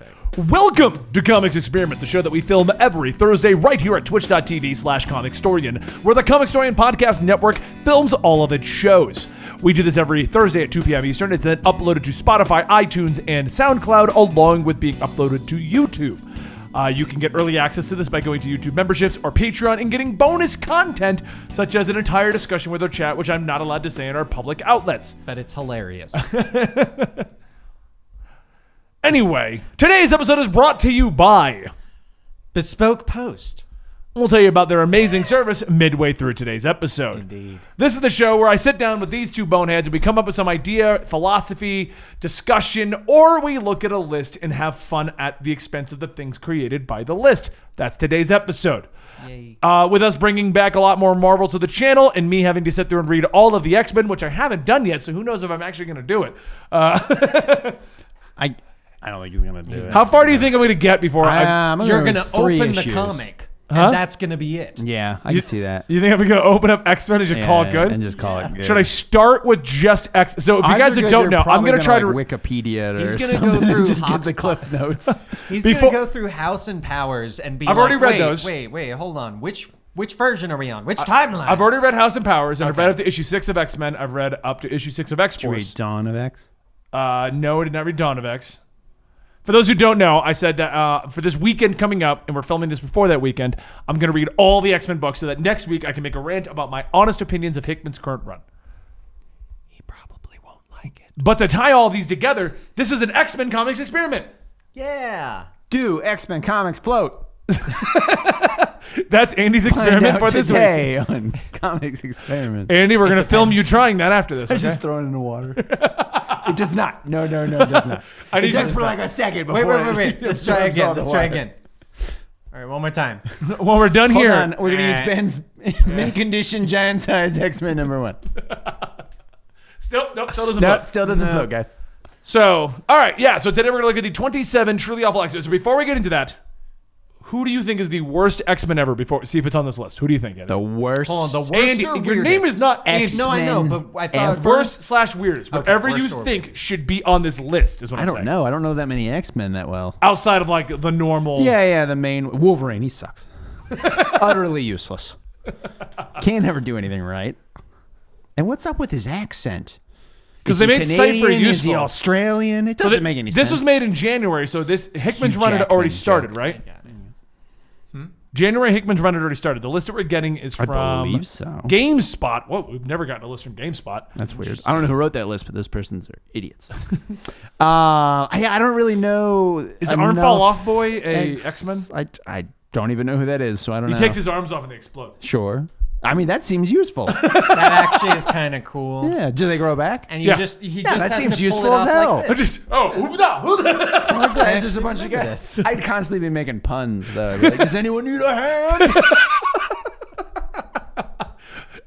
everything. Welcome to Comics Experiment, the show that we film every Thursday right here at twitch.tv/Comicstorian, where the Comicstorian podcast network films all of its shows. We do this every Thursday at 2 p.m. Eastern. It's then uploaded to Spotify, iTunes, and SoundCloud, along with being uploaded to YouTube. You can get early access to this by going to YouTube memberships or Patreon and getting bonus content, such as an entire discussion with our chat, which I'm not allowed to say in our public outlets. But it's hilarious. Anyway, today's episode is brought to you by Bespoke Post. We'll tell you about their amazing service midway through today's episode. Indeed. This is the show where I sit down with these two boneheads and we come up with some idea, philosophy, discussion, or we look at a list and have fun at the expense of the things created by the list. That's today's episode. Yay. With us bringing back a lot more Marvel to the channel and me having to sit through and read all of the X-Men, which I haven't done yet, so who knows if I'm actually going to do it. I don't think he's going to do it. How far do you think I'm going to get before You're going to open issues. the comic, Huh? and that's going to be it. Yeah, I can see that. You think I'm going to open up X-Men and just call it good? And just call it good. Should I start with just X? So if you guys that don't know, I'm going to try to... Wikipedia He's or gonna something. go through just get the Hotspot. cliff notes. He's Before- going to go through House and Powers and be I've like, already read those. Wait, hold on. Which version are we on? Which timeline? I've already read House and Powers, and I've Okay. read up to issue 6 of X-Men. I've read up to issue 6 of Did you X-Force. read Dawn of X? No, I did not read Dawn of X. For those who don't know, I said that for this weekend coming up, and we're filming this before that weekend, I'm going to read all the X-Men books so that next week I can make a rant about my honest opinions of Hickman's current run. He probably won't like it. But to tie all these together, this is an X-Men comics experiment. Yeah. Do X-Men comics float? That's Andy's experiment for this week. today on Comics Experiment. Andy, we're going to film you trying that after this, I okay? just throw it in the water. It does not. No, it does not. I need It does just for like a second before Wait. it Let's try absorbs all again. the Let's try water. again. All right, one more time. when we're done Hold here. on. We're going to use Ben's mint condition giant size X-Men #1. Still doesn't Nope, float. still doesn't float, guys. So, all right, yeah. So today we're going to look at the 27 truly awful X-Men. So before we get into that, who do you think is the worst X-Men ever? See if it's on this list. Who do you think? Andy? The worst. Hold on, the worst Andy, or your weirdest? name is not Andy. X-Men. No, I know, but I thought ever? Worst/weirdest. Whatever worst you or think should be on this list is what I I'm don't saying. know. I don't know that many X-Men that well. Outside of like the normal. Yeah, the main Wolverine. He sucks. Utterly useless. Can't ever do anything right. And what's up with his accent? Because Is they he made Canadian? Cypher Is he useful. Australian? It So doesn't make any sense. This was made in January, so this Hickman's Hugh run had Jackman already started, joke. right? January Hickman's run had already started. The list that we're getting is I from believe so. GameSpot. Whoa, we've never gotten a list from GameSpot. That's weird. I don't know who wrote that list, but those persons are idiots. I don't really know. Is the arm fall off boy a X-Men? I don't even know who that is, so I don't He know. takes his arms off and they explode. Sure. I mean, that seems useful. that actually is kind of cool. Yeah. Do they grow back? And Yeah. he Yeah, just that has seems to pull useful it as off hell. like I this. just whoopah. Like that. It's just a bunch of remember guys. this. I'd constantly be making puns, though. I'd be like, does anyone need a hand?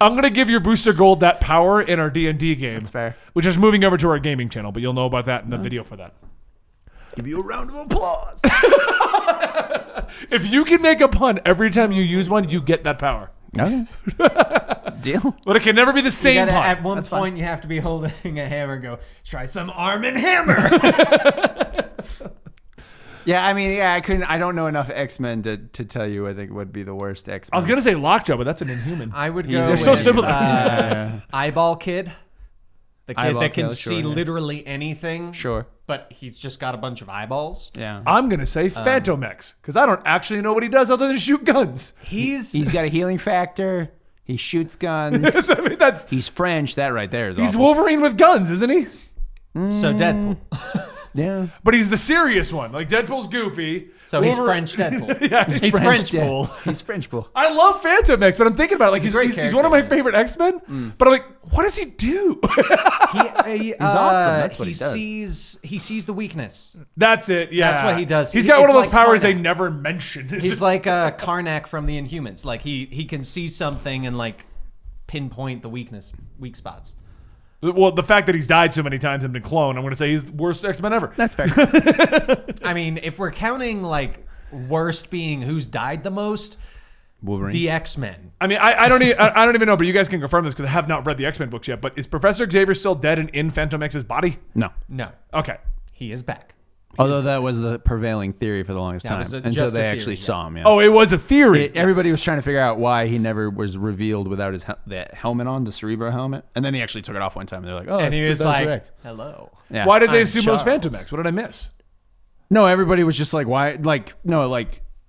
I'm gonna give your Booster Gold that power in our D&D game. That's fair. Which is moving over to our gaming channel, but you'll know about that in the video for that. Give you a round of applause. If you can make a pun every time you use one, you get that power. Okay. Deal. But it can never be the same pun. At one point, you have to be holding a hammer and go, try some arm and hammer. Yeah, I mean, I couldn't. I don't know enough X-Men to tell you. I think would be the worst X-Men. I was gonna say Lockjaw, but that's an Inhuman. I would They're go so with, similar. Eyeball Kid. The kid Eyeball that can Kid, see sure, yeah. literally anything. Sure. But he's just got a bunch of eyeballs. Yeah. I'm gonna say Phantom X because I don't actually know what he does other than shoot guns. He's got a healing factor. He shoots guns. I mean, that's He's French. That right there is he's awful. Wolverine with guns, isn't he? So Deadpool. Yeah. But he's the serious one. Like Deadpool's goofy. So he's Wolverine- French Deadpool. Yeah, He's French Bull. He's French Bull. I love Phantom X, but I'm thinking about it. Like He's a great he's one of my character. favorite X-Men. But I'm like, what does he do? He's awesome. That's what he does. He sees the weakness. That's it. Yeah, That's what he does. He's got one of It's those like powers they Karnak. never mention. It's He's just- like Karnak from the Inhumans. Like he can see something and like pinpoint the weak spots. well, the fact that he's died so many times and been cloned, I'm going to say he's the worst X-Men ever. That's fair. I mean, if we're counting like worst being who's died the most, Wolverine. the X-Men. I mean, I don't even know, but you guys can confirm this because I have not read the X-Men books yet. But is Professor Xavier still dead and in Phantom X's body? No. No, Okay. he is back. Although that was the prevailing theory for the longest That time was until just a they theory, actually yeah. saw him. Yeah. Oh, it was a theory. Everybody was trying to figure out why he never was revealed without his that helmet on, the Cerebro helmet, and then he actually took it off one time. And they're like, "Oh, And it's he was Professor like, X." hello. Yeah. Why did they I'm assume it was Charles. Phantom X? What did I miss? No, everybody was just like, "Why?" Like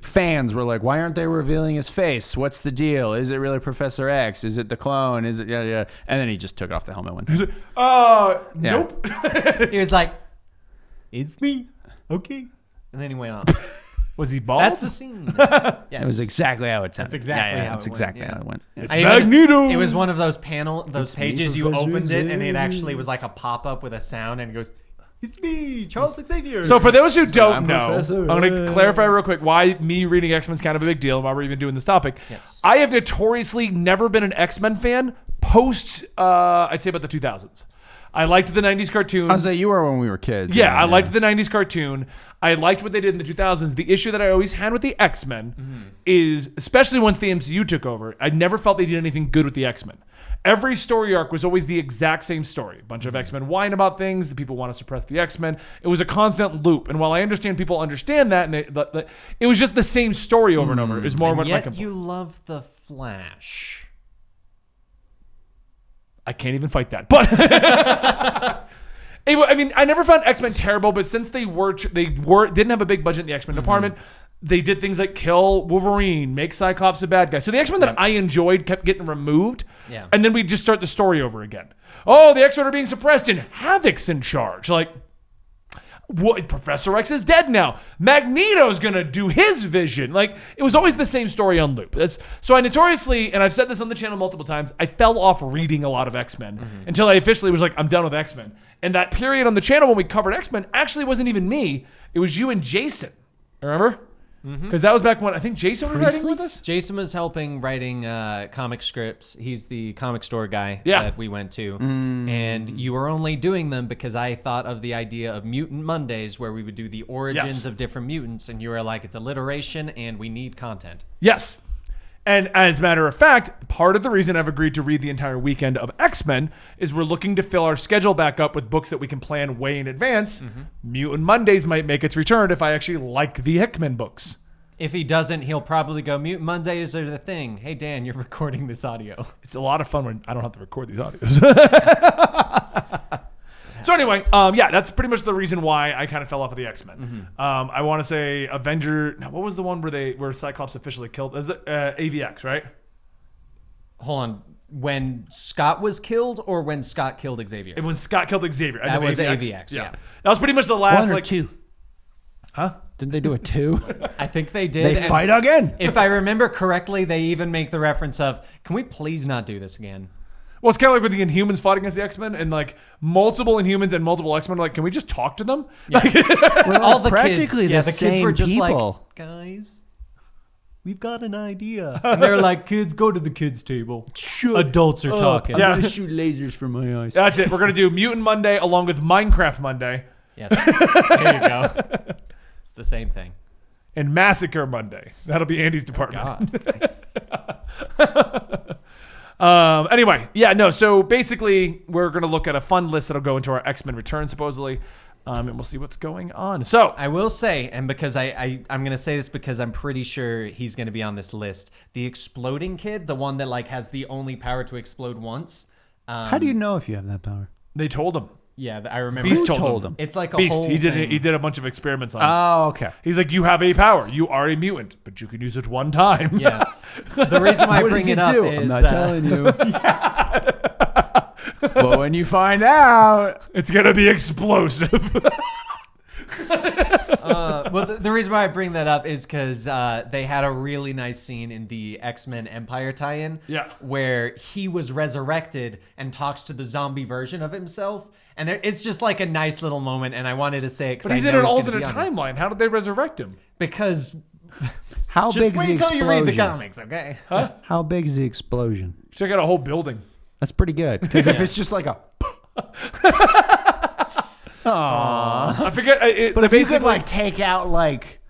fans were like, "Why aren't they revealing his face? What's the deal? Is it really Professor X? Is it the clone? Is it yeah?" And then he just took off the helmet one time. Nope. He was like, it's me. Okay. And then he went on. Was he bald? That's the scene. Yes. That was exactly how it sounded. That's exactly how That's it exactly went, how it went. Yeah. It's I even- Magneto. It was one of those pages you Professor opened it and it Xavier. actually was like a pop-up with a sound and it goes, it's me, Charles Xavier. So for those who don't I'm know, Professor I'm going to X. clarify real quick why me reading X-Men's kind of a big deal and why we're even doing this topic. Yes. I have notoriously never been an X-Men fan post, I'd say about the 2000s. I liked the 90s cartoon. I was like, you were when we were kids. Yeah, I liked the 90s cartoon. I liked what they did in the 2000s. The issue that I always had with the X-Men is, especially once the MCU took over, I never felt they did anything good with the X-Men. Every story arc was always the exact same story. A bunch of X-Men whine about things. The people want to suppress the X-Men. It was a constant loop. And while I understand people understand that, and it was just the same story over and over. It was more and what yet you love the Flash. I can't even fight that. But anyway, I mean, I never found X-Men terrible, but since they didn't have a big budget in the X-Men department, they did things like kill Wolverine, make Cyclops a bad guy. So the X-Men that I enjoyed kept getting removed, and then we'd just start the story over again. Oh, the X-Men are being suppressed and Havoc's in charge. Like, what? Professor X is dead now. Magneto's gonna do his vision. Like, it was always the same story on loop. So I notoriously, and I've said this on the channel multiple times, I fell off reading a lot of X-Men until I officially was like, I'm done with X-Men. And that period on the channel when we covered X-Men actually wasn't even me. It was you and Jason. Remember? Because that was back when I think Jason was writing with us. Jason was helping writing comic scripts. He's the comic store guy Yeah. that we went to. And you were only doing them because I thought of the idea of Mutant Mondays where we would do the origins Yes. of different mutants. And you were like, it's alliteration and we need content. Yes. And as a matter of fact, part of the reason I've agreed to read the entire weekend of X-Men is we're looking to fill our schedule back up with books that we can plan way in advance. Mutant Mondays might make its return if I actually like the Hickman books. If he doesn't, he'll probably go, Mutant Mondays are the thing. Hey, Dan, you're recording this audio. It's a lot of fun when I don't have to record these audios. So anyway, yeah, that's pretty much the reason why I kind of fell off of the X-Men. I want to say Avenger. No, what was the one where Cyclops officially killed? Is it AVX, right? Hold on. When Scott was killed or when Scott killed Xavier? And when Scott killed Xavier. That was AVX, yeah. That was pretty much the last, One or two. Huh? Didn't they do a 2? I think they did. They and fight again. If I remember correctly, they even make the reference of, can we please not do this again? Well, it's kind of like with the Inhumans fought against the X-Men, and like multiple Inhumans and multiple X-Men are like, can we just talk to them? All the practically kids, the the kids were same just people. like, guys, we've got an idea. And they're like, kids, go to the kids' table. Adults are talking. Yeah. shoot lasers from my eyes. That's it. We're going to do Mutant Monday along with Minecraft Monday Yes. There you go. It's the same thing. and Massacre Monday. That'll be Andy's department. God. Anyway, yeah, no. So basically, we're going to look at a fun list that'll go into our X-Men Return, supposedly. And we'll see what's going on. So I will say, and because I'm going to say this because I'm pretty sure he's going to be on this list. The exploding kid, the one that like has the only power to explode once. How do you know if you have that power? they told him. Yeah, I remember. Beast Who told, told him. him? It's like a Beast. whole He did. thing. He did a bunch of experiments on it. Oh, okay. He's like, you have a power. You are a mutant, but you can use it one time. Yeah. The reason why I What bring does it up do? is I'm not telling you. But when you find out, It's gonna be explosive. well, the reason why I bring that up is because they had a really nice scene in the X-Men Empire tie-in, Yeah. where he was resurrected and talks to the zombie version of himself, and it's just like a nice little moment. And I wanted to say it because But he's in an alternate timeline. How did they resurrect him? Because how just big is wait the until you read the explosion? comics, okay? How big is the explosion? Check out a whole building. That's pretty good. Because if Yeah. it's just like a, I forget. but if you could like take out like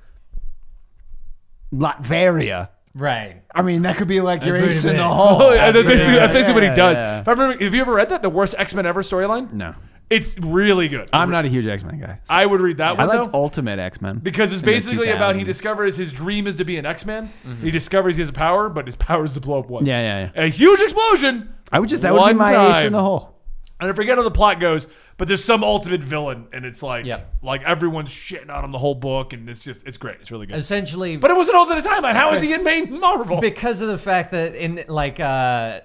Latveria, Right. I mean that could be like your Agreed ace with in the it. hole. Oh, yeah, that's basically what he does. Yeah. If I remember, have you ever read that? The worst X-Men ever storyline? No. It's really good. I'm not a huge X-Men guy. I would read that I one, liked though. Ultimate X-Men. Because it's in the basically about he 2000s. discovers his dream is to be an X-Man. He discovers he has a power, but his power is to blow up once. Yeah. A huge explosion. That would be one my ace time. in the hole. And I forget how the plot goes, but there's some ultimate villain, and it's like, Yep. like everyone's shitting on him the whole book, and it's great. It's really good. Essentially, But it was an alternate timeline. How is he in main Marvel? because of the fact that in like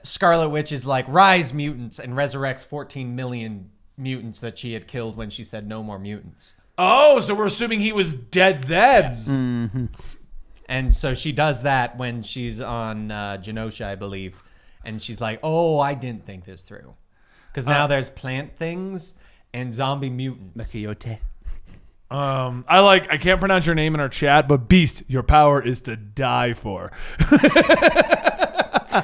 Scarlet Witch is like rise mutants and resurrects 14 million mutants that she had killed when she said no more mutants. Oh, so we're assuming he was dead then. And so she does that when she's on Genosha, I believe. And she's like, oh, I didn't think this through. Because now there's plant things and zombie mutants. I can't pronounce your name in our chat, but Beast, your power is to die for.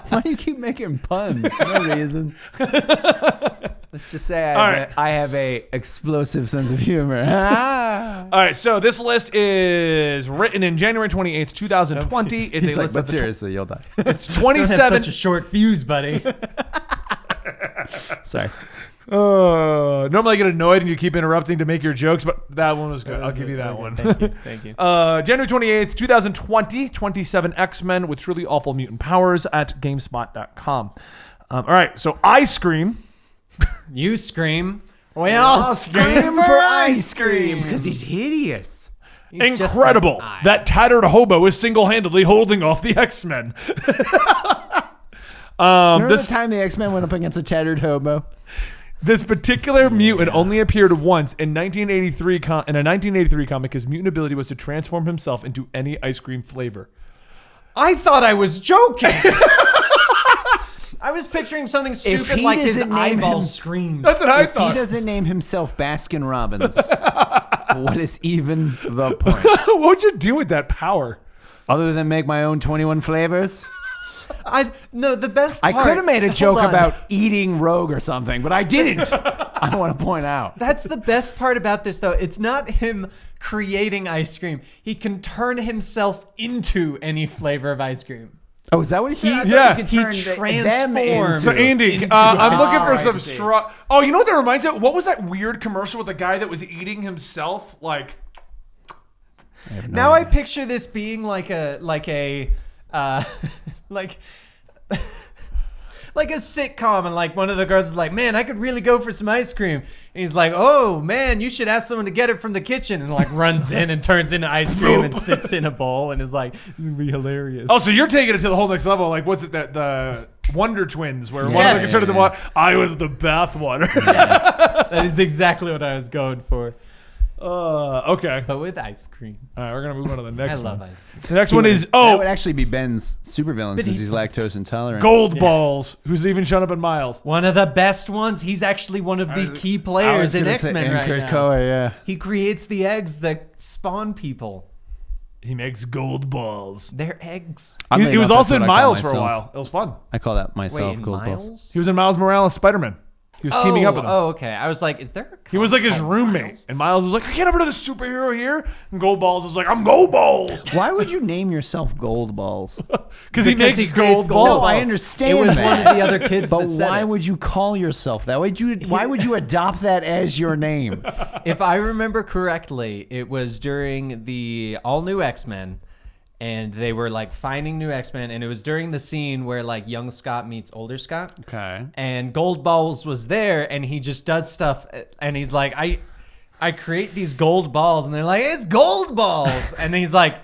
Why do you keep making puns? No reason. Let's just say right. I have a explosive sense of humor. All right, so this list is written in January 28th, 2020. It's He's a like, list but of the seriously, you'll die. it's Don't have 27. such a short fuse, buddy. Sorry. Normally I get annoyed and you keep interrupting to make your jokes, but that one was good. I'll give you that one. Thank you. January 28th, 2020, 27 X-Men with truly awful mutant powers at GameSpot.com. All right, so I Scream. You scream. We all scream for ice cream. because he's hideous. He's just Incredible. an eye. That tattered hobo is single-handedly holding off the X-Men. Remember This the time the X-Men went up against a tattered hobo? This particular mutant only appeared once in 1983 in a 1983 comic. His mutant ability was to transform himself into any ice cream flavor. I thought I was joking. I was picturing something stupid he like his doesn't name eyeballs him- screamed. That's what I If he thought. doesn't name himself Baskin Robbins, what is even the point? What would you do with that power? Other than make my own 21 flavors? No, the best I part. could have made a joke Hold on. about eating Rogue or something, but I didn't. I want to point out. That's the best part about this, though. It's not him creating ice cream. He can turn himself into any flavor of ice cream. Oh, is that what he said? I thought yeah, you could he turn them transforms. So into- Andy, into I'm ice looking for I some see. straw. Oh, you know what that reminds me of? What was that weird commercial with the guy that was eating himself? Like, Now I picture this being like a like a sitcom, and like one of the girls is like, man, I could really go for some ice cream. And he's like, oh man, you should ask someone to get it from the kitchen, and like runs in and turns into ice cream and sits in a bowl and is like, this would be hilarious. oh, so you're taking it to the whole next level. Like, what's it that the Wonder Twins, where one of Yes. them can turn into the water? I was the bath water. That is exactly what I was going for, Okay. but with ice cream. All right, we're gonna move on to the next I one. love ice cream. The next one is That would actually be Ben's supervillain since he's- he's lactose intolerant. Gold Balls, who's even shown up in Miles. One of the best ones. He's actually one of the key players in X-Men right now. Krakoa, yeah. He creates the eggs that spawn people. He makes gold balls. They're eggs. He Oddly was enough, also that's in what I call Miles for a myself. while. It was fun. I call that Wait, myself in gold balls. Miles? He was in Miles Morales' Spider-Man. He was teaming up with him. Oh, okay. I was like, is there a He was like his called roommate. Miles? And Miles was like, I can't have another superhero here. And Gold Balls was like, I'm Gold Balls. Why would you name yourself Gold Balls? Because he makes creates gold gold balls. No, I balls. understand It was that. one of the other kids But that said why it. would you call yourself that? Why would you adopt that as your name? If I remember correctly, it was during the all-new X-Men, and they were like finding new X-Men, and it was during the scene where like young Scott meets older Scott. Okay. And Gold Balls was there, and he just does stuff, and he's like, I create these gold balls, and they're like, it's gold balls, and he's like,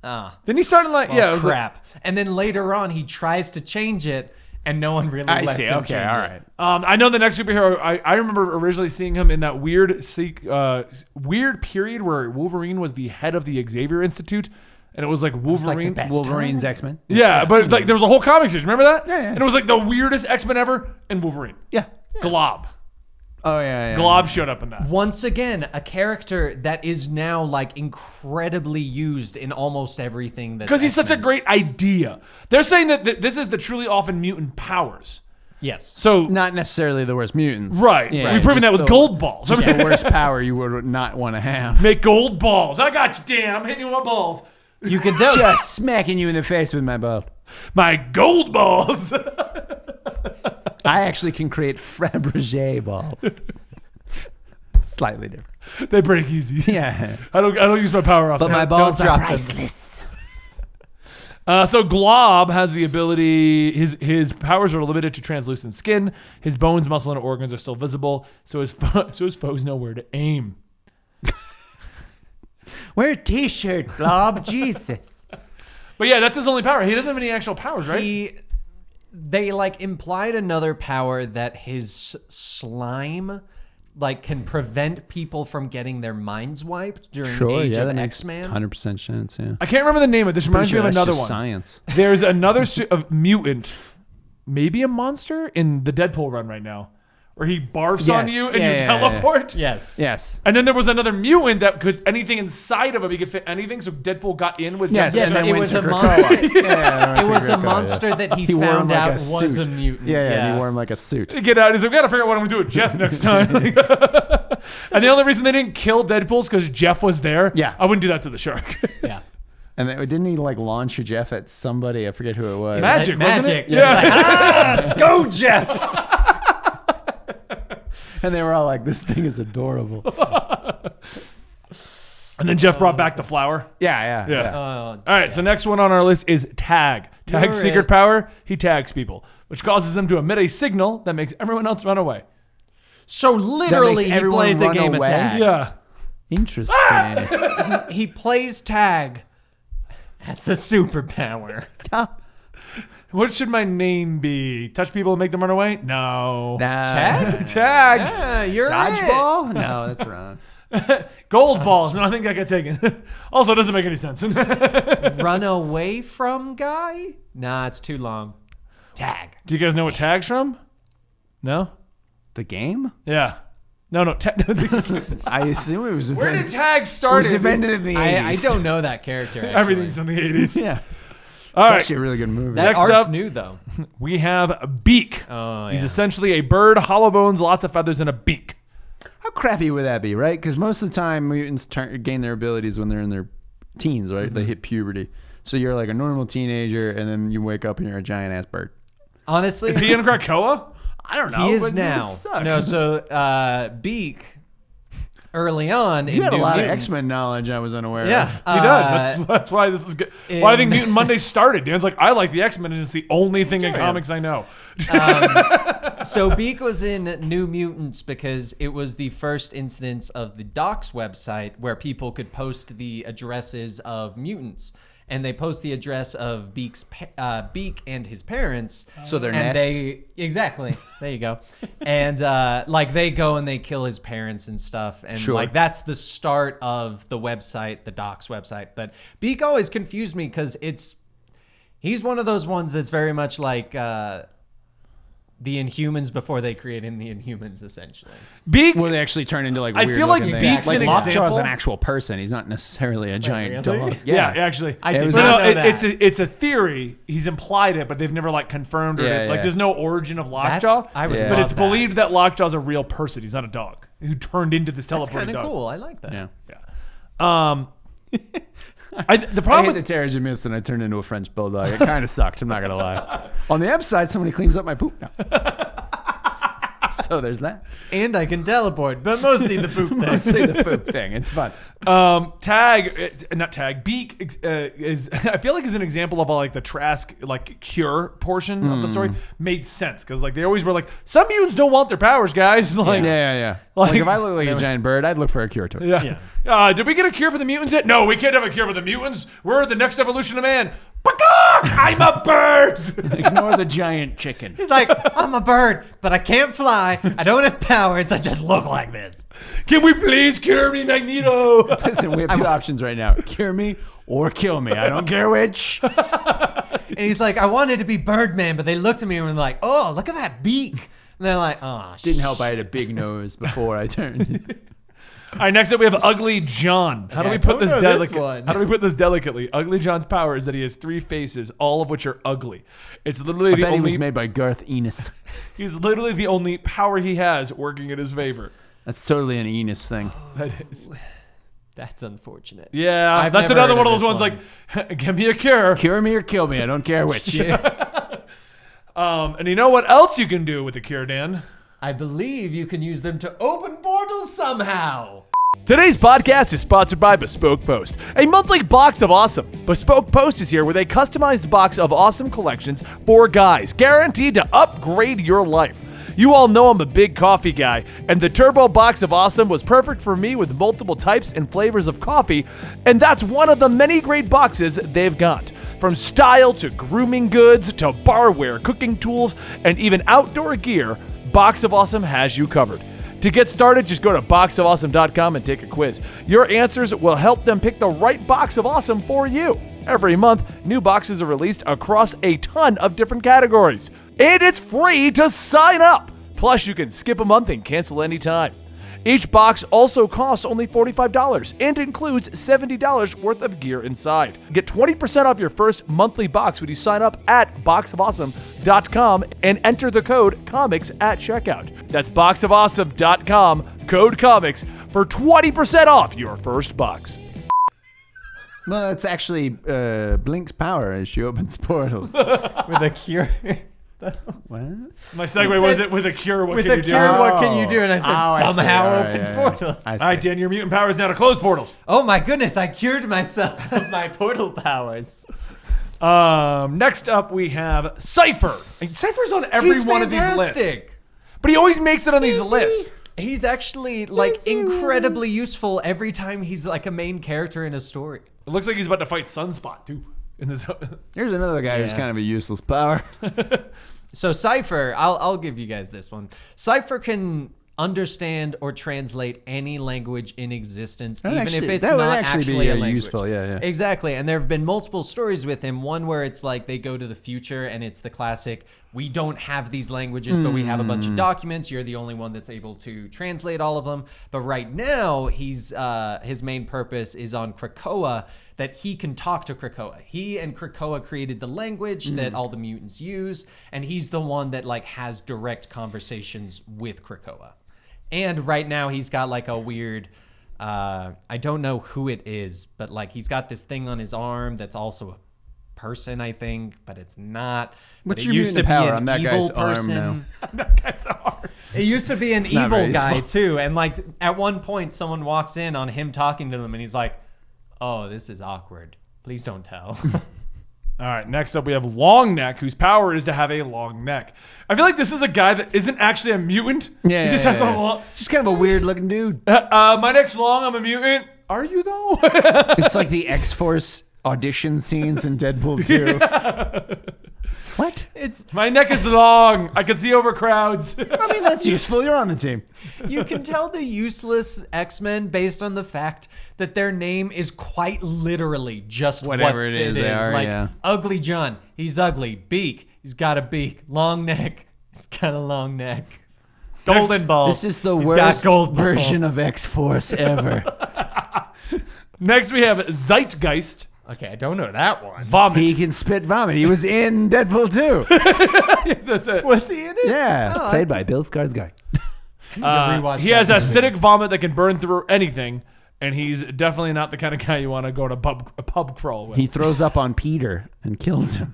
Then he started like, well, yeah, it was like, crap. And then later on, he tries to change it, and no one really lets him change it. I know the next superhero. I remember originally seeing him in that weird period where Wolverine was the head of the Xavier Institute, and it was like Wolverine. best Wolverine's X-Men. Yeah, but like there was a whole comic series. Remember that? Yeah. And it was like the weirdest X-Men ever, and Wolverine. Yeah. Glob. Oh, yeah. Glob showed up in that. Once again, a character that is now like incredibly used in almost everything that Because he's such a great idea. They're saying that this is the truly often mutant powers. Yes. So Not necessarily the worst mutants. right, Yeah, we've proven just that with the- gold balls. Just the worst power you would not want to have. Make gold balls. I got you, Dan. I'm hitting you with my balls. You can do it. Just smacking you in the face with my ball. My gold balls. I actually can create Fabergé balls. Slightly different. They break easy. Yeah. I don't use my power off. But my balls are priceless. So Glob has the ability. His powers are limited to translucent skin. His bones, muscle, and organs are still visible. So his foes know where to aim. Wear a t-shirt, Blob. Jesus. But yeah, that's his only power. He doesn't have any actual powers, right? They like implied another power that his slime like can prevent people from getting their minds wiped during Age of X-Man. 100% chance, yeah. I can't remember the name of it. This reminds me of another one. Science. There's another mutant, maybe a monster in the Deadpool run right now, where he barfs on you and you teleport. Yes. Yes. And then there was another mutant that could anything inside of him. He could fit anything. So Deadpool got in with. Yes, Yes, and then it went was to a Krakoa. monster. Yeah, It was a monster that he wore him found like out a was a suit. mutant. Yeah, and he wore him like a suit. To get out. He's like, we gotta figure out what I'm gonna do with Jeff next time. And the only reason they didn't kill Deadpool is because Jeff was there. Yeah. I wouldn't do that to the shark. Yeah. And then, didn't he like launch Jeff at somebody? I forget who it was. Magic, wasn't Magic. it? Yeah. Like, go, Jeff. And they were all like, this thing is adorable. And then Jeff brought back the flower. Yeah. All right, so next one on our list is Tag. Tag's secret power, he tags people, which causes them to emit a signal that makes everyone else run away. So literally, he everyone plays a run game away? of tag. Yeah. Interesting. He plays tag. That's a superpower. What should my name be? Touch people and make them run away? No. Tag? Tag. Yeah, you're Dodgeball? No, that's wrong. Gold balls. No, I think that got taken. Also, it doesn't make any sense. it. Run away from guy? Nah, it's too long. Tag. Do you guys know what Tag's from? No? The game? Yeah. No. I assume it was Where invented. did Tag It start? was invented in the 80s. I don't know that character. Actually. Everything's in the 80s. Yeah. All It's right. actually a really good movie. That Next art's up- new though. We have Beak. Oh, He's yeah. essentially a bird, hollow bones, lots of feathers, and a beak. How crappy would that be, right? Because most of the time, mutants gain their abilities when they're in their teens, right? They hit puberty. So you're like a normal teenager, and then you wake up and you're a giant-ass bird. Honestly, Is he in Krakoa? I don't know. he is but now. this sucks. No, so Beak early on You in had a New lot Mutants, of X-Men knowledge I was unaware Yeah, of. He does. That's why this is good. Why I think Mutant Monday started. Dan's like, I like the X-Men, and it's the only thing in comics I know. So Beak was in New Mutants because it was the first instance of the Docs website where people could post the addresses of mutants. And they post the address of Beak and his parents. So their and nest. Exactly. There you go. And like they go and they kill his parents and stuff. And Sure. like that's the start of the website, the Docs website. But Beak always confused me because he's one of those ones that's very much like the Inhumans before they created the Inhumans, essentially. Beak. Well, they actually turn into like I weird feel like looking Beak's things. an Like Lockjaw's example. an actual person. He's not necessarily a giant really? dog. Yeah, actually. I It did was- not know that. It's a theory. He's implied it, but they've never like confirmed or Yeah, like yeah. there's no origin of Lockjaw. I would Yeah. But love it's that. believed that Lockjaw's a real person. He's not a dog who turned into this That's teleporting kind of dog. cool. I like that. Yeah. Yeah. The I problem hit with the Terrigen Mist and I turned into a French bulldog. It kind of sucked. I'm not gonna lie. On the upside, somebody cleans up my poop now. So there's that. And I can teleport, but mostly the poop thing. Mostly the poop thing. It's fun. Beak is I feel like is an example of like the Trask like cure portion of the story made sense because like they always were like some mutants don't want their powers, guys. Like Yeah. Like- Like if I look like a giant bird, I'd look for a cure to it. yeah. Did we get a cure for the mutants yet? No, we can't have a cure for the mutants. We're the next evolution of man. I'm a bird. Ignore the giant chicken. He's like, I'm a bird, but I can't fly. I don't have powers. I just look like this. Can we please cure me, Magneto? Listen, we have two options right now: cure me or kill me. I don't care which. And he's like, I wanted to be Birdman, but they looked at me and were like, oh, look at that beak. And they're like, oh, Didn't help. I had a big nose before I turned. All right, next up we have Ugly John. How do we put this don't know this delicately? one. How do we put this delicately? Ugly John's power is that he has 3 faces, all of which are ugly. It's literally I the bet he was only. made by Garth Ennis. He's literally the only power he has working in his favor. That's totally an Ennis thing. That is. that's unfortunate. Yeah, I've that's never another heard one of of those this ones like, give me a cure. Cure me or kill me. I don't care which. And you know what else you can do with the cure, Dan? I believe you can use them to open portals real somehow. Today's podcast is sponsored by Bespoke Post, a monthly box of awesome. Bespoke Post is here with a customized box of awesome collections for guys, guaranteed to upgrade your life. You all know I'm a big coffee guy, and the Turbo Box of Awesome was perfect for me with multiple types and flavors of coffee, and that's one of the many great boxes they've got. From style to grooming goods to barware, cooking tools, and even outdoor gear, Box of Awesome has you covered. To get started, just go to boxofawesome.com and take a quiz. Your answers will help them pick the right box of awesome for you. Every month, new boxes are released across a ton of different categories. And it's free to sign up. Plus, you can skip a month and cancel anytime. Each box also costs only $45 and includes $70 worth of gear inside. Get 20% off your first monthly box when you sign up at boxofawesome.com and enter the code COMICS at checkout. That's boxofawesome.com, code COMICS, for 20% off your first box. Well, it's actually Blink's power as she opens portals. With a cure. What? My segue was it with a cure, what With can a you cure, do? what can you do? And I said, I see. somehow All right, open yeah. portals. I All right, see. Dan, your mutant power is now to close portals. Oh my goodness, I cured myself of my portal powers. Next up, we have Cipher. And Cypher's on every He's one of these lists. fantastic. But he always makes it on these lists. He's actually like incredibly useful every time he's like a main character in a story. It looks like he's about to fight Sunspot, too. In this. Here's another guy who's Yeah. kind of a useless power. So Cipher, I'll give you guys this one. Cipher can understand or translate any language in existence, That even actually- if it's that would not actually actually be, a language. useful, yeah. Exactly, and there have been multiple stories with him. One where it's like they go to the future, and it's the classic, we don't have these languages, but we have a bunch of documents. You're the only one that's able to translate all of them. But right now, he's his main purpose is on Krakoa, that he can talk to Krakoa. He and Krakoa created the language that all the mutants use, and he's the one that like has direct conversations with Krakoa. And right now he's got like a weird, I don't know who it is, but like he's got this thing on his arm that's also a person, I think, but it's not. What's But your it used to mutant be power an on that evil guy's arm person. now? That guy's so hard. It used to be an not evil very guy useful. too, and like at one point someone walks in on him talking to them, and he's like, "Oh, this is awkward. Please don't tell." All right, next up we have Long Neck, whose power is to have a long neck. I feel like this is a guy that isn't actually a mutant. Yeah, he just yeah, has a yeah. long. Just kind of a weird looking dude. My neck's long. I'm a mutant. Are you though? It's like the X-Force audition scenes in Deadpool 2. What? It's My neck is long. I can see over crowds. I mean, that's useful. You're on the team. you can tell the useless X-Men based on the fact that their name is quite literally just Whatever what it is they are, like yeah. Ugly John, he's ugly. Beak, he's got a beak. Long neck, he's got a long neck. Golden ball. This is the he's got worst gold version balls. of X-Force ever. Next we have Zeitgeist. Okay, I don't know that one. Vomit. He can spit vomit. He was in Deadpool 2. That's it. Was he in it? Yeah, Oh, played by Bill Skarsgård. rewatch He that has movie. acidic vomit that can burn through anything, and he's definitely not the kind of guy you want to go to a pub crawl with. He throws up on Peter and kills him.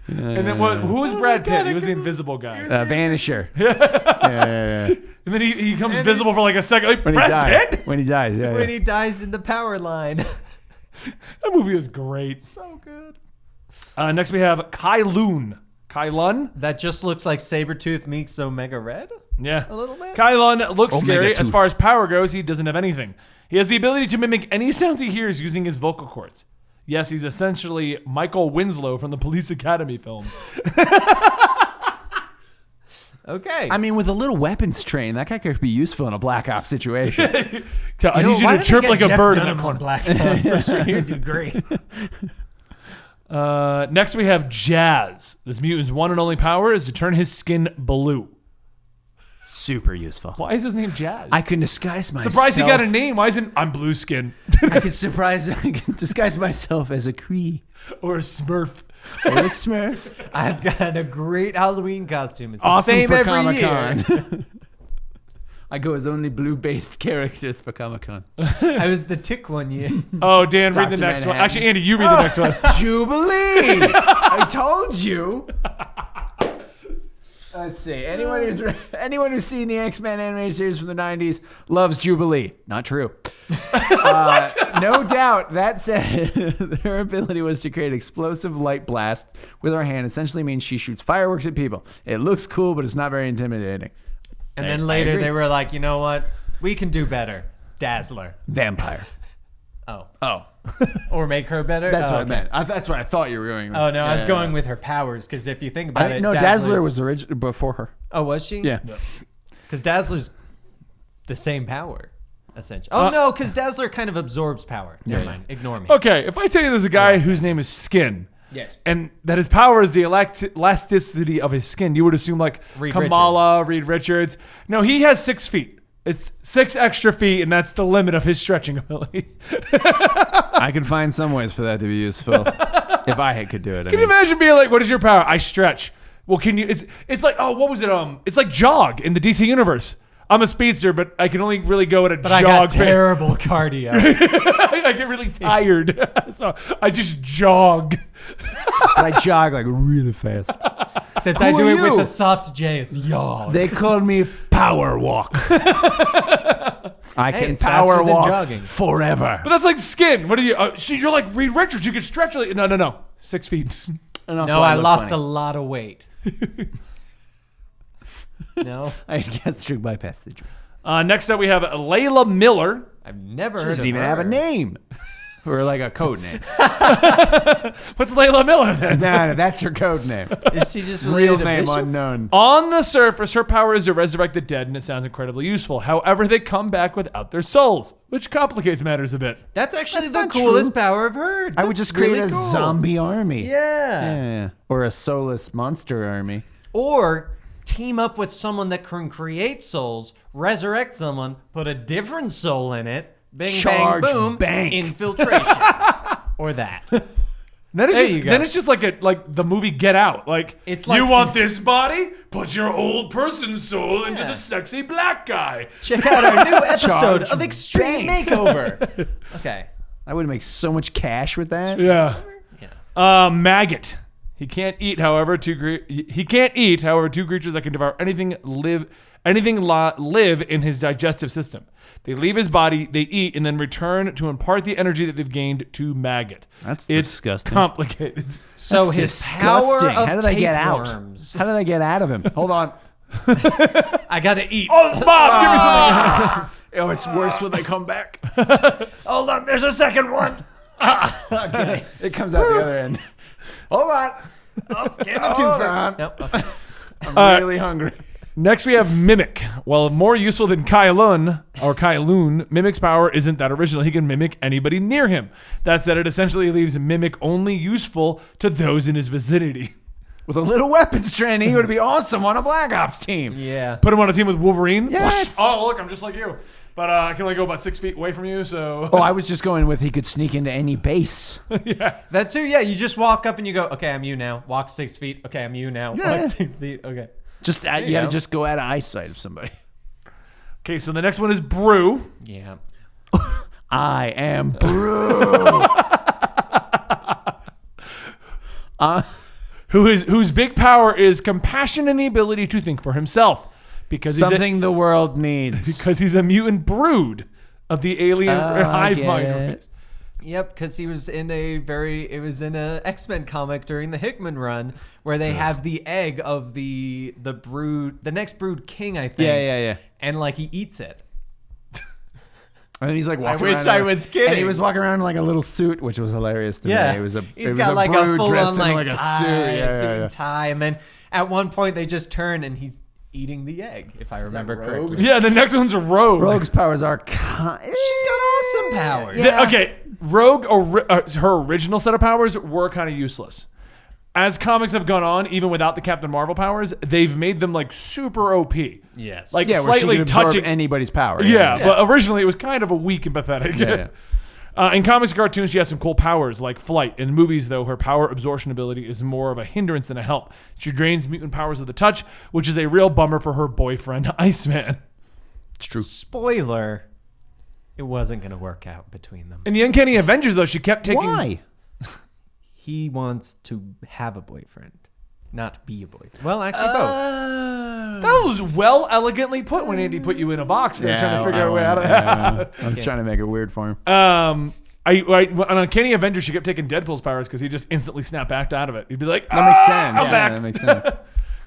And then who was Brad Pitt? He was the invisible guy. Vanisher. Yeah. And then he becomes visible for like a second. Like, When he Brad dies. Pitt? When he dies, yeah. When yeah. he dies in the power line. That movie was great. So good. Next we have Kylon. Kylon? That just looks like Sabretooth meets Omega Red. Yeah. A little bit. Kylon looks Omega scary. As Tooth. far as power goes, he doesn't have anything. He has the ability to mimic any sounds he hears using his vocal cords. Yes, he's essentially Michael Winslow from the Police Academy films. Okay. I mean, with a little weapons train, that guy could be useful in a Black Ops situation. I need you to chirp like a bird in that corner. Black Ops. I'm sure he'd do great. Next we have Jazz. This mutant's one and only power is to turn his skin blue. Super useful. Why is his name Jazz? I can disguise myself. Surprised he got a name. Why isn't I'm blue skin? I can disguise myself as a Kree Or a Smurf. or a Smurf. I've got a great Halloween costume. It's the Awesome same for every year. Comic-Con. I go as only blue-based characters for Comic-Con. I was the tick one year. Oh, Dan, read the Dr. next one. Manhattan. Actually, Andy, you read the next one. Jubilee! I told you. Let's see. Anyone who's seen the X-Men animated series from the 90s loves Jubilee. Not true. No doubt. That said, her ability was to create explosive light blast with her hand. Essentially means she shoots fireworks at people. It looks cool, but it's not very intimidating. And then later they were like, you know what? We can do better. Dazzler. Vampire. Oh. Or make her better? That's what I okay. meant. That's what I thought you were going with. Oh, no, I was going with her powers, because if you think about it, No, Dazzler was before her. Oh, was she? Yeah. Because Dazzler's the same power, essentially. Oh, no, because Dazzler kind of absorbs power. Never mind. Ignore me. Okay, if I tell you there's a guy whose name is Skin, Yes. and that his power is the elasticity of his skin, you would assume like Reed Kamala, Reed Richards. No, he has 6 feet. It's 6 extra feet, and that's the limit of his stretching ability. I could find some ways for that to be useful. If I could do it. Can you imagine being like, what is your power? I stretch. Well, can you? It's like, oh, what was it? It's like jog in the DC universe. I'm a speedster, but I can only really go at a jog. But I got terrible cardio. I get really tired, so I just jog. But I jog like really fast. Except I do it with a soft J. It's yog. They call me Power Walk. I can it's faster power than walk jogging. forever. But that's like Skin. What are you? So you're like Reed Richards. You can stretch. No. 6 feet. And also No, I look lost funny. a lot of weight. No? I guess through bypass the drug. Next up, we have Layla Miller. I've never heard Doesn't of even her. have a name. Or like a code name. What's Layla Miller then? No, that's her code name. Is she just Real related to name Bishop? unknown. On the surface, her power is to resurrect the dead, and it sounds incredibly useful. However, they come back without their souls, which complicates matters a bit. That's actually That's the not coolest true. power I've heard. I would That's just create really a cool. zombie army. Yeah. Yeah. Or a soulless monster army. Or team up with someone that can create souls, resurrect someone, put a different soul in it, bing, Charge bang, boom, bank. infiltration. Or that. Then it's There just you go. then it's just like the movie Get Out. Like, It's you like- want this body? Put your old person's soul into Yeah. the sexy black guy. Check out our new episode Charge of Extreme Makeover. Okay. I would make so much cash with that. Yeah. Yes. Maggot. He can't eat. However, two creatures that can devour anything live in his digestive system. They leave his body, they eat, and then return to impart the energy that they've gained to Maggot. That's it's disgusting. Complicated. So That's his disgusting. power of How did I get out? tapeworms. How did I get out of him? Hold on. I gotta eat. Oh, Bob, give me something. Oh, it's worse when they come back. Hold on, there's a second one. Okay. It comes out the other end. Hold on. Oh, give him a Hold twofer. on. Nope. Okay. I'm really hungry. Next, we have Mimic. While more useful than Kylon, Mimic's power isn't that original. He can mimic anybody near him. That said, it essentially leaves Mimic only useful to those in his vicinity. With a little weapons training, he would be awesome on a Black Ops team. Yeah. Put him on a team with Wolverine. Yes. Oh, look, I'm just like you. But I can only go about 6 feet away from you, so... Oh, I was just going with he could sneak into any base. yeah. That too, yeah. You just walk up and you go, okay, I'm you now. Walk 6 feet. Okay, I'm you now. Yeah. Walk 6 feet. Okay. Just you you gotta go. just go out of eyesight of somebody. Okay, so the next one is Brew. Yeah. I am Brew. Whose big power is compassion and the ability to think for himself. Because Something the world needs. because he's a mutant brood of the alien hive get mind it. race. Yep, because he was in it was in a X-Men comic during the Hickman run where they have the egg of the brood, the next brood king, I think. Yeah. And like he eats it. And then he's like walking wish around I in a- was kidding. And he was walking around in like a little suit, which was hilarious to Yeah. me. It was He's got like a Brew full dressed on in like a tie, suit. suit and tie, and then at one point they just turn and he's eating the egg, if I remember Rogue? correctly. Yeah, the next one's a Rogue. Rogue's powers are She's got awesome powers. Okay, Rogue, her original set of powers were kind of useless. As comics have gone on, even without the Captain Marvel powers, they've made them like super OP. Yes. Like where she slightly could absorb touching anybody's power. Yeah, but originally it was kind of a weak and pathetic. Yeah. In comics and cartoons, she has some cool powers like flight. In movies, though, her power absorption ability is more of a hindrance than a help. She drains mutant powers of the touch, which is a real bummer for her boyfriend, Iceman. It's true. Spoiler, it wasn't going to work out between them. In the Uncanny Avengers, though, she kept taking... Why? He wants to have a boyfriend. not be a boyfriend. Well, actually, both. That was well elegantly put when Andy put you in a box there, trying to figure out a way out of that. I was trying to make it weird for him. On Uncanny Avengers, she kept taking Deadpool's powers because he just instantly snapped back out of it. He'd be like, That makes sense. I'm back. That makes sense.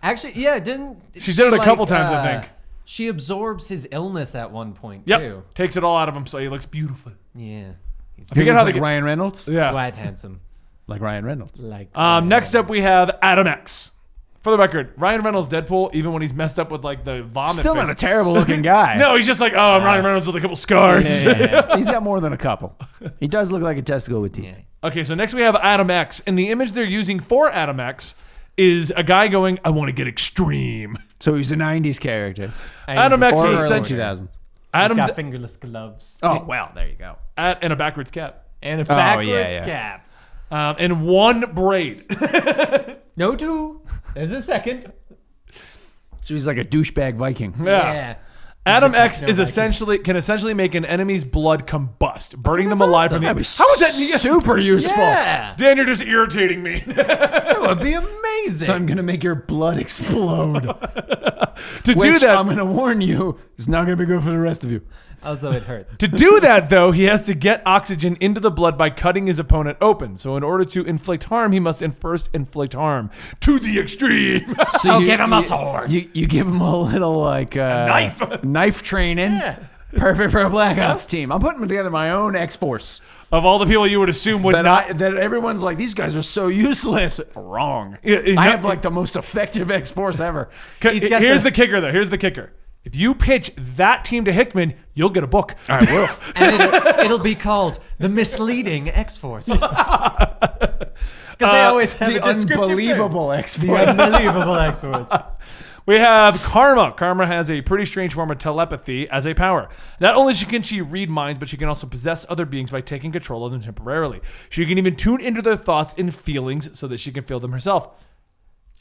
Actually, yeah, didn't She did it a couple times, I think. She absorbs his illness at one point Yep. too. Takes it all out of him so he looks beautiful. Yeah, he's I think how it's they like get- Ryan Reynolds. Yeah. quite handsome. Like Ryan Reynolds. Like Next up, we have Adam X. For the record, Ryan Reynolds Deadpool, even when he's messed up with like the vomit. Still not face. a terrible looking guy. No, he's just like, oh, I'm Ryan Reynolds with a couple scars. Yeah. He's got more than a couple. He does look like a testicle with teeth. Yeah. Okay, so next we have Adam X, and the image they're using for Adam X is a guy going, I want to get extreme. So he's a 90s character. Adam X Or is early essentially 2000s. He's got Adam's fingerless gloves Oh, well, there you go. and a backwards cap. and a backwards yeah. cap. And one braid. No two. There's a second. So he's like a douchebag Viking. Yeah. Adam X techno is Viking. can essentially make an enemy's blood combust, burning them alive from the. That'd be How is that super useful? Yeah, Dan, you're just irritating me. that would be amazing. So I'm gonna make your blood explode. To do Which that, I'm gonna warn you, it's not gonna be good for the rest of you. Also, it hurts. To do that, though, he has to get oxygen into the blood by cutting his opponent open. So in order to inflict harm, he must first inflict harm to the extreme. So give him a sword. You give him a little like knife training. Yeah. Perfect for a Black Ops team. I'm putting together my own X-Force. Of all the people you would assume would not. That everyone's like, these guys are so useless. Wrong. Yeah, I have like the most effective X-Force ever. He's got Here's the- the kicker, though. Here's the kicker. If you pitch that team to Hickman, you'll get a book. I will. And it'll be called the misleading X-Force. Because they always have The a descriptive unbelievable term. X-Force. The unbelievable X-Force. We have Karma. Karma has a pretty strange form of telepathy as a power. Not only can she read minds, but she can also possess other beings by taking control of them temporarily. She can even tune into their thoughts and feelings so that she can feel them herself.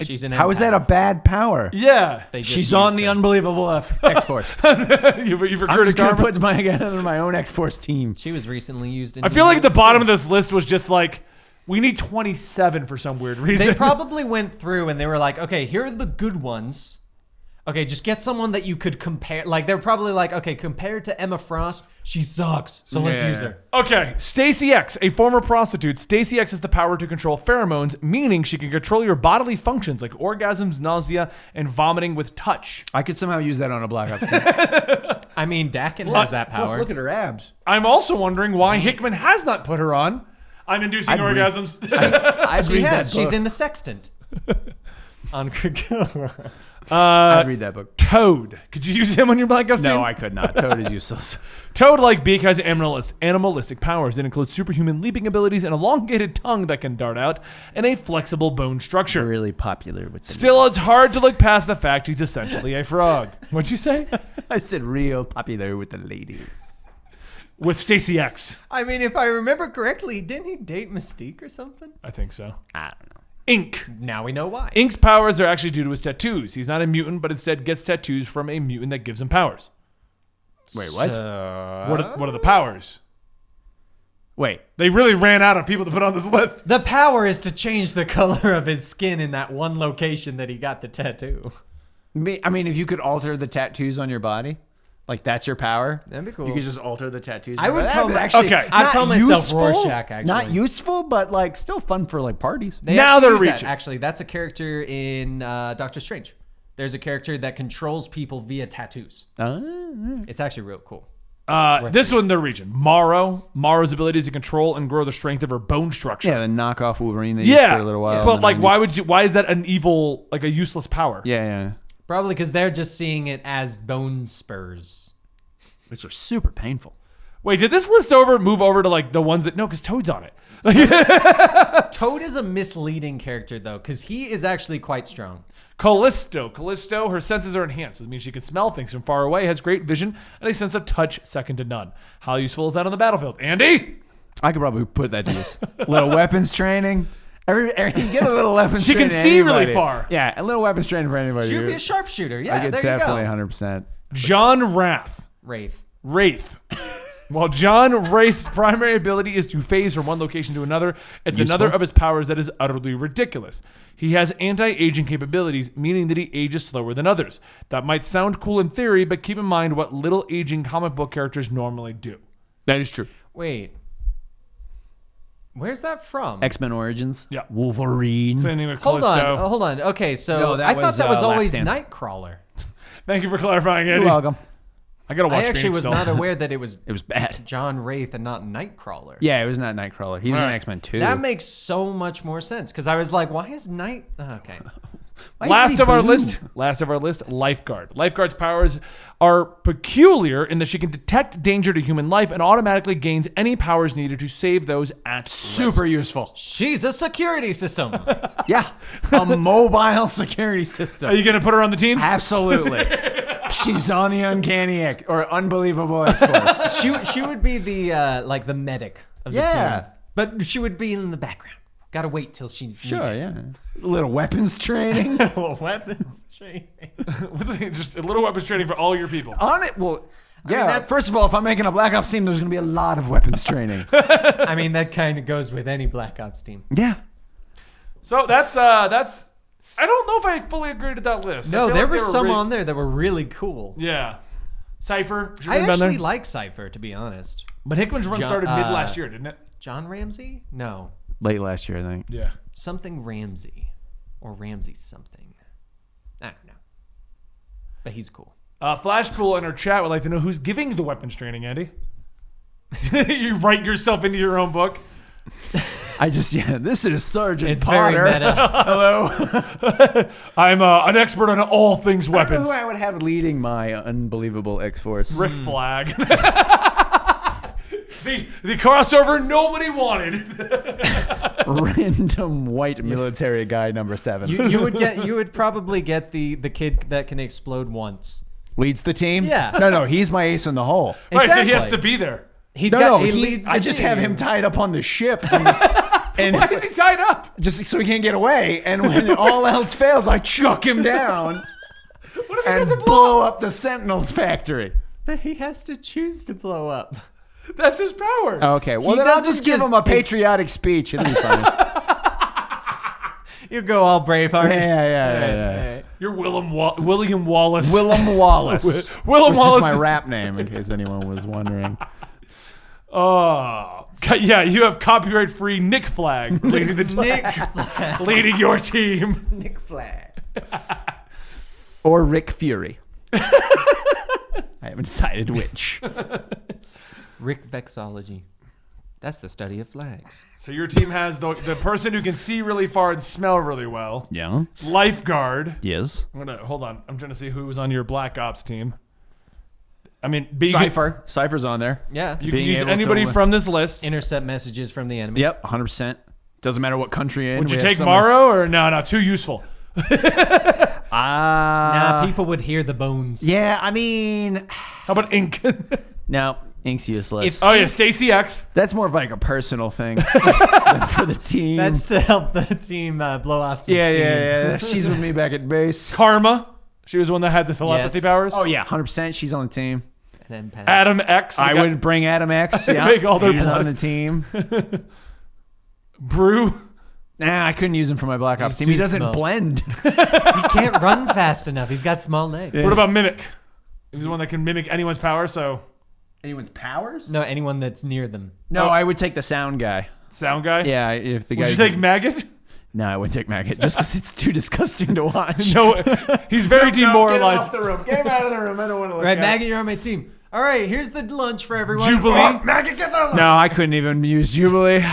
She's an How is that a bad power? Yeah. They just She's on used the her. unbelievable X-Force. You've I'm recruited just gonna Karma. put my own X-Force team. She was recently used in. I feel like at the bottom of this list was just like, we need 27 for some weird reason. They probably went through and they were like, okay, here are the good ones. Okay, just get someone that you could compare. Like, they're probably like, okay, compared to Emma Frost, she sucks, so let's Yeah. use her. Okay, Stacy X, a former prostitute. Stacy X has the power to control pheromones, meaning she can control your bodily functions like orgasms, nausea, and vomiting with touch. I could somehow use that on a Black Ops team. I mean, Dakin has that power. Plus, look at her abs. I'm also wondering why Hickman has not put her on. I'm inducing I'd read- orgasms. I'd She read has. that She's book. in the Sextant. On Krakoa. I'd read that book. Toad. Could you use him on your Black Ops team? No, I could not. Toad is useless. Toad, like Beak, has animalistic powers that include superhuman leaping abilities, an elongated tongue that can dart out, and a flexible bone structure. Really popular with the Still, it's hard to look past the fact he's essentially a frog. What'd you say? I said real popular with the ladies. With Stacy X. I mean, if I remember correctly, didn't he date Mystique or something? I think so. I don't know. Ink. Now we know why. Ink's powers are actually due to his tattoos. He's not a mutant, but instead gets tattoos from a mutant that gives him powers. Wait, what? What are the powers? Wait. They really ran out of people to put on this list. The power is to change the color of his skin in that one location that he got the tattoo. I mean, if you could alter the tattoos on your body, like that's your power. That'd be cool. You could just alter the tattoos. I would That'd call be that- actually. Okay. I'd not call myself useful, Rorschach, actually. Not useful, but like still fun for like parties. They Now actually they're use that, reaching. actually, that's a character in Doctor Strange. There's a character that controls people via tattoos. It's actually real cool. This one they're reaching. Morrow's ability is to control and grow the strength of her bone structure. Yeah, the knockoff Wolverine they used Yeah, for a little while. but in the like, 90s. why is that an evil, like a useless power? Yeah. Probably because they're just seeing it as bone spurs. Which are super painful. Wait, did this list move over to like the ones that no? Because Toad's on it. Toad is a misleading character, though, because he is actually quite strong. Callisto, her senses are enhanced. It means she can smell things from far away, has great vision, and a sense of touch second to none. How useful is that on the battlefield, Andy? I could probably put that to use. Little weapons training. You get a little weapons She training. can see really anybody. far. Yeah, a little weapons training for anybody. She would be a sharpshooter. I Yeah, could there definitely you go. 100%. John Wraith. Wraith. While John Wraith's primary ability is to phase from one location to another, it's another of his powers that is utterly ridiculous. He has anti-aging capabilities, meaning that he ages slower than others. That might sound cool in theory, but keep in mind what little aging comic book characters normally do. That is true. Wait. Where's that from? X-Men Origins. Yeah. Wolverine. Same thing with Hold Callisto. on. Hold on. Okay, so No, that I thought was, that was Last always Stand. Nightcrawler. Thank you for clarifying, Andy. You're welcome. I gotta watch I actually Phoenix was still. not aware that it was It was bad. John Wraith and not Nightcrawler. Yeah, it was not Nightcrawler. He was in Alright. X-Men 2. That makes so much more sense because I was like, why is Night? Okay. Why is Last he of our blue? list, Lifeguard. Lifeguard's powers are peculiar in that she can detect danger to human life and automatically gains any powers needed to save those at Super useful. She's a security system. Yeah. A mobile security system. Are you gonna put her on the team? Absolutely. She's on the uncanny X or unbelievable X-Force. she would be the like the medic of the Yeah. team, but she would be in the background. Gotta wait till she's Sure, needed. yeah. A little weapons training. Weapons training. What's the thing? Just a little weapons training for all your people. On it, well, yeah. mean, that's- First of all, if I'm making a Black Ops team, there's going to be a lot of weapons training. I mean, that kind of goes with any Black Ops team. Yeah. So that's. I don't know if I fully agreed with that list. I No, feel there like were they some really- on there that were really cool. Yeah. Cipher. I actually like Cypher, to be honest. But Hickman's run John- started mid last year, didn't it? John Ramsey? No. Late last year, I think. Yeah. Something Ramsey. Or Ramsey something. I don't know. But he's cool. Flashpool in our chat would like to know who's giving the weapons training, Andy. You write yourself into your own book. This is Sergeant It's Potter. very meta. Hello. I'm an expert on all things I don't know weapons. who I would have leading my unbelievable X-Force. Rick Flag. the crossover nobody wanted. Random white military guy number 7. You would probably get the kid that can explode once. Leads the team? Yeah. No, he's my ace in the hole. Right, so he has Exactly. to be there. He leads the I just have team. him tied up on the ship. And Why is he tied up? just so he can't get away. And when all else fails, I chuck him down What if he and doesn't blow up the Sentinels factory. But he has to choose to blow up. That's his power. Okay, well He then I'll doesn't just give just- him a patriotic speech. It'll be fine. You go all Braveheart. Yeah. You're William Wallace. Willem Wallace. Willem which Wallace. is my rap name, in case anyone was wondering. Oh. Yeah, you have copyright-free Nick Flag leading the Nick Flag. leading your team. Nick Flag. Or Rick Fury. I haven't decided which. Rick Vexology. That's the study of flags. So your team has the person who can see really far and smell really well. Yeah. Lifeguard. Yes. Hold on. I'm trying to see who was on your Black Ops team. I mean, Cipher. Cypher's on there. Yeah. You can Being use able anybody to- from this list. Intercept messages from the enemy. Yep, 100%. Doesn't matter what country you're in. Would you We have take someone- Morrow or no? Too useful. Nah, people would hear the bones. Yeah, I mean, How about Ink? no, Ink's useless. Oh yeah, Stacy X. That's more of like a personal thing than for the team. That's to help the team blow off some steam. yeah. She's with me back at base. Karma. She was the one that had the telepathy Yes. powers. Oh yeah, 100%. She's on the team. An empath. Adam X. I would bring Adam X. Yeah, Make all their he's plus. on the team. Brew. Nah, I couldn't use him for my Black Ops He's team. He too doesn't small. blend. He can't run fast enough. He's got small legs. What about Mimic? He's the one that can mimic anyone's power. So Anyone's powers? No, anyone that's near them. No, Oh. I would take the sound guy. sound guy. Yeah, if the guy. Would you take Maggot? No, I wouldn't take Maggot just because it's too disgusting to watch. No, he's very demoralized. Get him off the room. Get him out of the room. I don't want to look Right, at Maggie, you're on my team. All right, here's the lunch for everyone. Jubilee. Maggot, get the No, I couldn't even use Jubilee.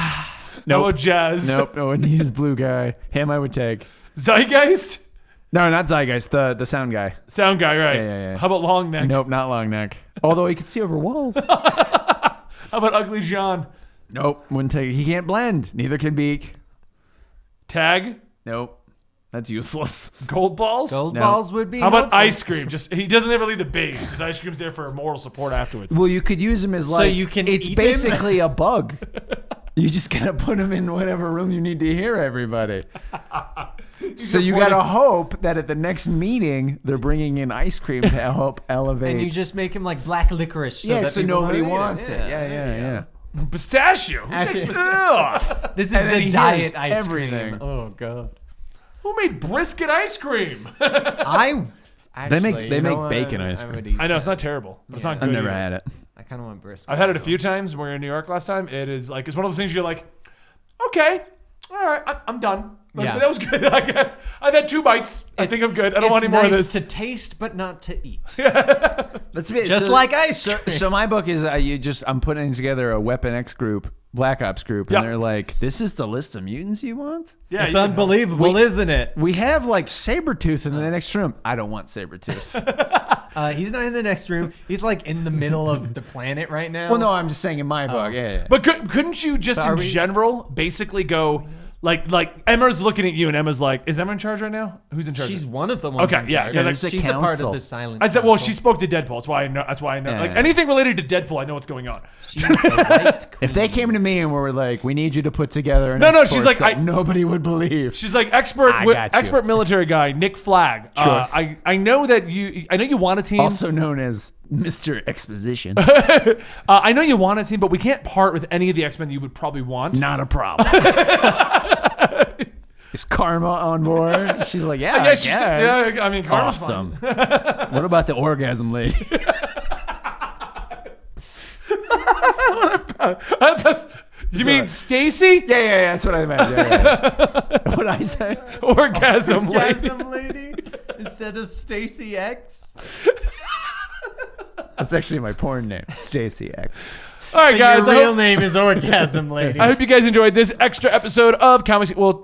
No Nope. Jazz. Nope, I wouldn't use Blue Guy. Him I would take. Zeitgeist. No, not Zeitgeist, the sound guy. Sound guy, right? Yeah. How about Long Neck? Nope, not Long Neck. Although he could see over walls. How about Ugly John? Nope, wouldn't take. He can't blend. Neither can Beak. Tag. Nope, that's useless. Gold balls. Gold No. balls would be How about helpful. Ice Cream? Just he doesn't ever leave the base because Ice Cream's there for moral support afterwards. Well, you could use him as like. you can It's eat him? basically a bug. You just gotta put him in whatever room you need to hear everybody. So you gotta hope that at the next meeting they're bringing in ice cream to help elevate. And you just make him like black licorice. So that so people nobody don't eat wants it. Yeah. Pistachio. Who takes Actually- pistachio? This is And then the he diet has ice everything. cream. Oh god. Who made brisket ice cream? I They make actually, you know what? bacon ice I cream. would eat I know it's not terrible. But it's not good. I've never either. had it. I kind of want brisket. I've had it a few times. We were in New York last time. It is like it's one of those things you're like, okay, all right, I'm done. Like, Yeah. that was good. I've had 2 bites. I think I'm good. I don't want any more of this. to taste, but not to eat. Let's be Just like ice cream. So my book is I'm putting together a Weapon X group, Black Ops group, and Yeah. they're like, "This is the list of mutants you want? Yeah, It's you can- unbelievable, isn't it? We have like Sabretooth in the next room. I don't want Sabretooth." He's not in the next room. He's like in the middle of the planet right now. Well, no, I'm just saying in my book. Yeah. But couldn't you just But are in we- general basically go like Emma's looking at you and Emma's like, is Emma in charge right now? Who's in charge? she's one of the ones. Okay, in yeah, charge. yeah, there's a she's a part of council. the silent. I said, well, council. she spoke to Deadpool. That's why I know. That's why I know. Yeah, Like yeah. anything related to Deadpool, I know what's going on. She's the white If they came to me and were like, "We need you to put together an No, X-Force she's like, that I- nobody would believe." She's like expert I got you. expert military guy Nick Flagg. Sure. I know that I know you want a team. Also known as Mr. Exposition. I know you want a team, but we can't part with any of the X-Men that you would probably want. Not a problem. Is Karma on board? She's like, yeah, Yeah, I she's, guess. yeah, I mean, Karma's Awesome. fun. What about the orgasm lady? You mean Stacy? Yeah, that's what I meant. Yeah. What I say? Orgasm lady. Orgasm lady instead of Stacy X. That's actually my porn name, Stacy X. All right, guys. Your I real hope, name is Orgasm Lady. I hope you guys enjoyed this extra episode of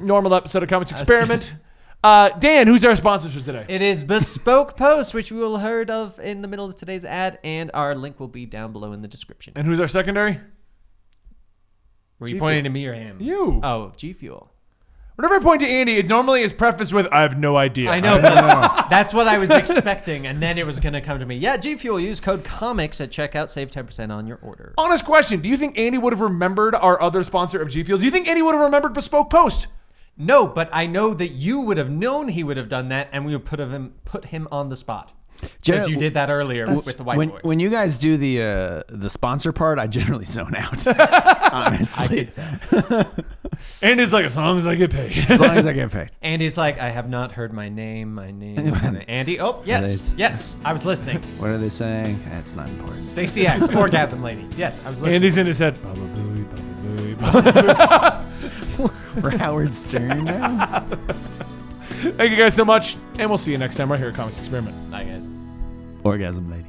normal episode of Comics Experiment. Dan, who's our sponsors for today? It is Bespoke Post, which we will heard of in the middle of today's ad, and our link will be down below in the description. And who's our secondary? Were you G pointing Fuel. to me or him? You. Oh, G Fuel. Whenever I point to Andy, it normally is prefaced with, I have no idea. I know, but that's what I was expecting, and then it was going to come to me. Yeah, G Fuel. Use code COMICS at checkout. Save 10% on your order. Honest question. Do you think Andy would have remembered our other sponsor of G Fuel? Do you think Andy would have remembered Bespoke Post? No, but I know that you would have known he would have done that, and we would put him on the spot. Because you did that earlier with the whiteboard. When you guys do the sponsor part, I generally zone out. Honestly, Andy's like, as long as I get paid. as long as I get paid. Andy's like, I have not heard my name. Andy, oh, yes, I was listening. What are they saying? That's not important. Stacy X, Orgasm Lady. Yes, I was listening. Andy's in his head. We're Howard Stern now. Thank you guys so much, and we'll see you next time right here at Comics Experiment. Bye, guys. Orgasm lady.